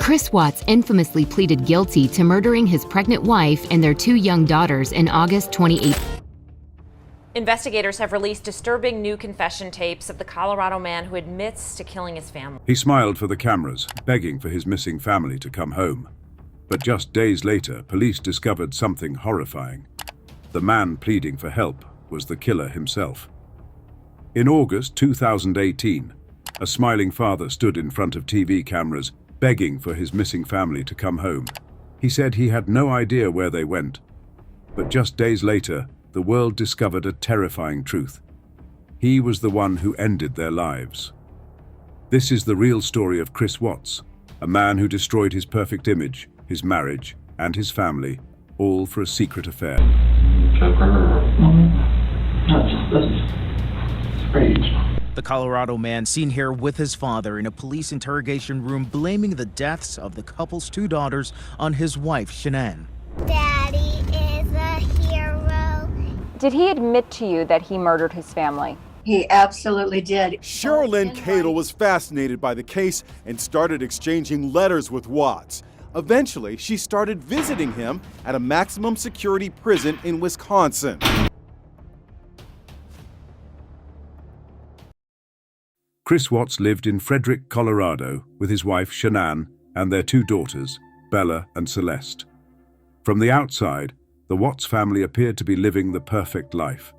Chris Watts infamously pleaded guilty to murdering his pregnant wife and their 2 young daughters in August 2018. Investigators have released disturbing new confession tapes of the Colorado man who admits to killing his family. He smiled for the cameras, begging for his missing family to come home. But just days later, police discovered something horrifying. The man pleading for help was the killer himself. In August 2018, a smiling father stood in front of TV cameras, begging for his missing family to come home. He said he had no idea where they went. But just days later, the world discovered a terrifying truth. He was the one who ended their lives. This is the real story of Chris Watts, a man who destroyed his perfect image, his marriage, and his family, all for a secret affair. That's strange. The Colorado man seen here with his father in a police interrogation room, blaming the deaths of the couple's 2 daughters on his wife, Shanann. Daddy is a hero. Did he admit to you that he murdered his family? He absolutely did. Cheryl Lynn Cadle was fascinated by the case and started exchanging letters with Watts. Eventually, she started visiting him at a maximum security prison in Wisconsin. Chris Watts lived in Frederick, Colorado, with his wife Shanann and their 2 daughters, Bella and Celeste. From the outside, the Watts family appeared to be living the perfect life.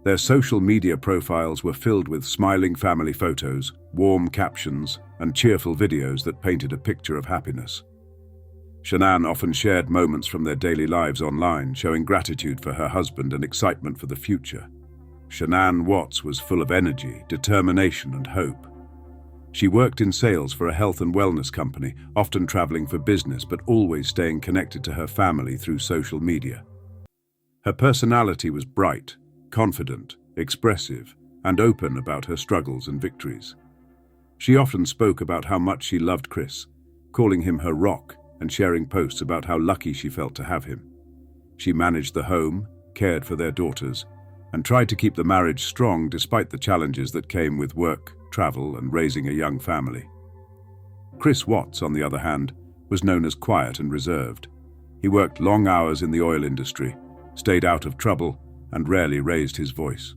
Their social media profiles were filled with smiling family photos, warm captions, and cheerful videos that painted a picture of happiness. Shanann often shared moments from their daily lives online, showing gratitude for her husband and excitement for the future. Shanann Watts was full of energy, determination, and hope. She worked in sales for a health and wellness company, often traveling for business but always staying connected to her family through social media. Her personality was bright, confident, expressive, and open about her struggles and victories. She often spoke about how much she loved Chris, calling him her rock and sharing posts about how lucky she felt to have him. She managed the home, cared for their daughters, and tried to keep the marriage strong despite the challenges that came with work, travel, and raising a young family. Chris Watts, on the other hand, was known as quiet and reserved. He worked long hours in the oil industry, stayed out of trouble, and rarely raised his voice.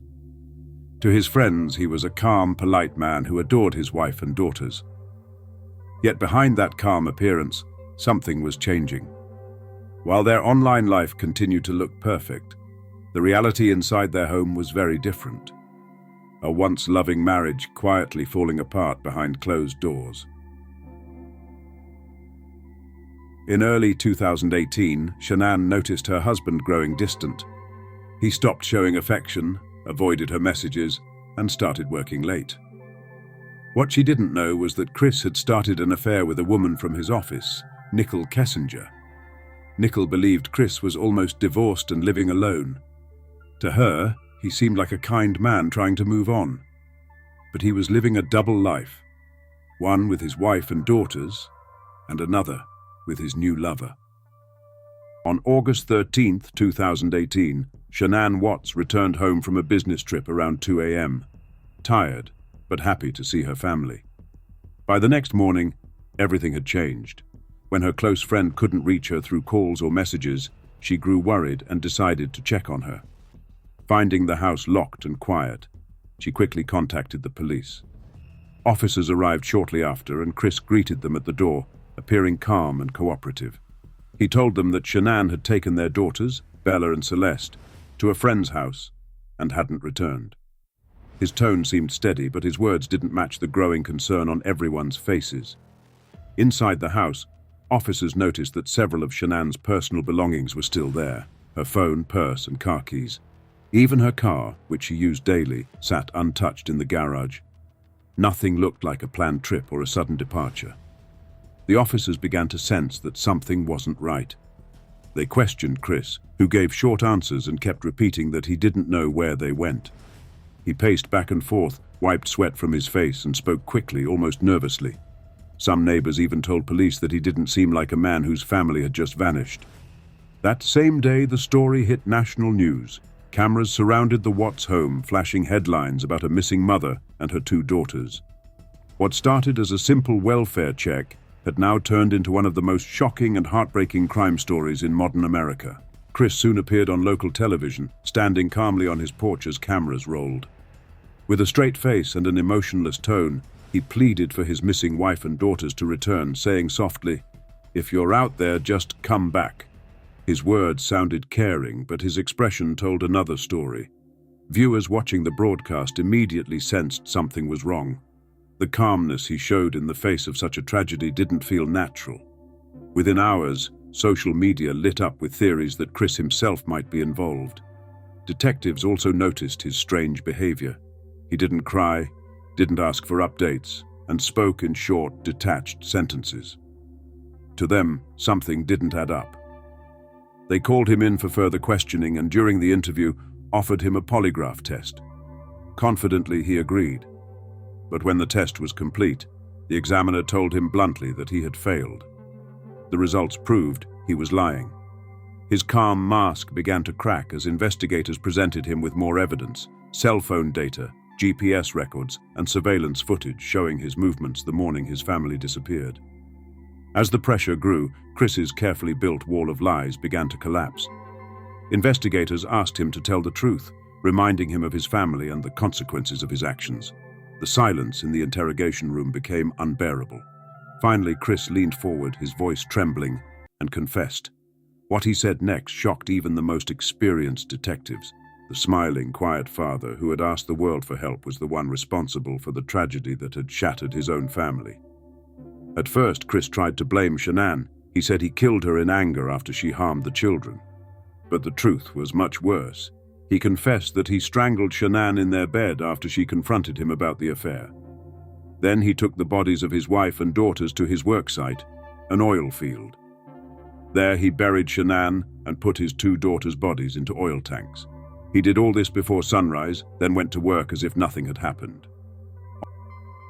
To his friends, he was a calm, polite man who adored his wife and daughters. Yet behind that calm appearance, something was changing. While their online life continued to look perfect, the reality inside their home was very different. A once loving marriage quietly falling apart behind closed doors. In early 2018, Shanann noticed her husband growing distant. He stopped showing affection, avoided her messages, and started working late. What she didn't know was that Chris had started an affair with a woman from his office, Nicole Kessinger. Nicole believed Chris was almost divorced and living alone. To her, he seemed like a kind man trying to move on. But he was living a double life, one with his wife and daughters, and another with his new lover. On August 13, 2018, Shanann Watts returned home from a business trip around 2 a.m., tired but happy to see her family. By the next morning, everything had changed. When her close friend couldn't reach her through calls or messages, she grew worried and decided to check on her. Finding the house locked and quiet, she quickly contacted the police. Officers arrived shortly after, and Chris greeted them at the door, appearing calm and cooperative. He told them that Shanann had taken their daughters, Bella and Celeste, to a friend's house and hadn't returned. His tone seemed steady, but his words didn't match the growing concern on everyone's faces. Inside the house, officers noticed that several of Shanann's personal belongings were still there: her phone, purse, and car keys. Even her car, which she used daily, sat untouched in the garage. Nothing looked like a planned trip or a sudden departure. The officers began to sense that something wasn't right. They questioned Chris, who gave short answers and kept repeating that he didn't know where they went. He paced back and forth, wiped sweat from his face, and spoke quickly, almost nervously. Some neighbors even told police that he didn't seem like a man whose family had just vanished. That same day, the story hit national news. Cameras surrounded the Watts home, flashing headlines about a missing mother and her 2 daughters. What started as a simple welfare check had now turned into one of the most shocking and heartbreaking crime stories in modern America. Chris soon appeared on local television, standing calmly on his porch as cameras rolled. With a straight face and an emotionless tone, he pleaded for his missing wife and daughters to return, saying softly, "If you're out there, just come back." His words sounded caring, but his expression told another story. Viewers watching the broadcast immediately sensed something was wrong. The calmness he showed in the face of such a tragedy didn't feel natural. Within hours, social media lit up with theories that Chris himself might be involved. Detectives also noticed his strange behavior. He didn't cry, didn't ask for updates, and spoke in short, detached sentences. To them, something didn't add up. They called him in for further questioning and during the interview offered him a polygraph test. Confidently, he agreed. But when the test was complete, the examiner told him bluntly that he had failed. The results proved he was lying. His calm mask began to crack as investigators presented him with more evidence, cell phone data, GPS records, and surveillance footage showing his movements the morning his family disappeared. As the pressure grew, Chris's carefully built wall of lies began to collapse. Investigators asked him to tell the truth, reminding him of his family and the consequences of his actions. The silence in the interrogation room became unbearable. Finally, Chris leaned forward, his voice trembling, and confessed. What he said next shocked even the most experienced detectives. The smiling, quiet father who had asked the world for help was the one responsible for the tragedy that had shattered his own family. At first, Chris tried to blame Shanann. He said he killed her in anger after she harmed the children. But the truth was much worse. He confessed that he strangled Shanann in their bed after she confronted him about the affair. Then he took the bodies of his wife and daughters to his worksite, an oil field. There he buried Shanann and put his 2 daughters' bodies into oil tanks. He did all this before sunrise, then went to work as if nothing had happened.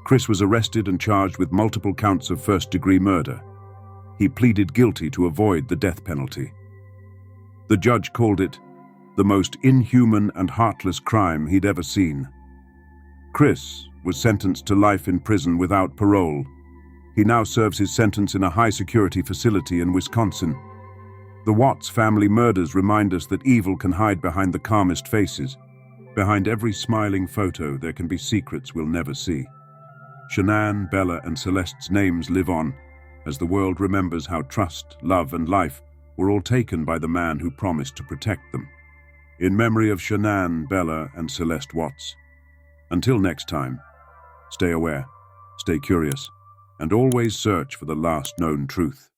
Chris was arrested and charged with multiple counts of first-degree murder. He pleaded guilty to avoid the death penalty. The judge called it the most inhuman and heartless crime he'd ever seen. Chris was sentenced to life in prison without parole. He now serves his sentence in a high-security facility in Wisconsin. The Watts family murders remind us that evil can hide behind the calmest faces. Behind every smiling photo, there can be secrets we'll never see. Shanann, Bella, and Celeste's names live on, as the world remembers how trust, love, and life were all taken by the man who promised to protect them. In memory of Shanann, Bella, and Celeste Watts. Until next time, stay aware, stay curious, and always search for the last known truth.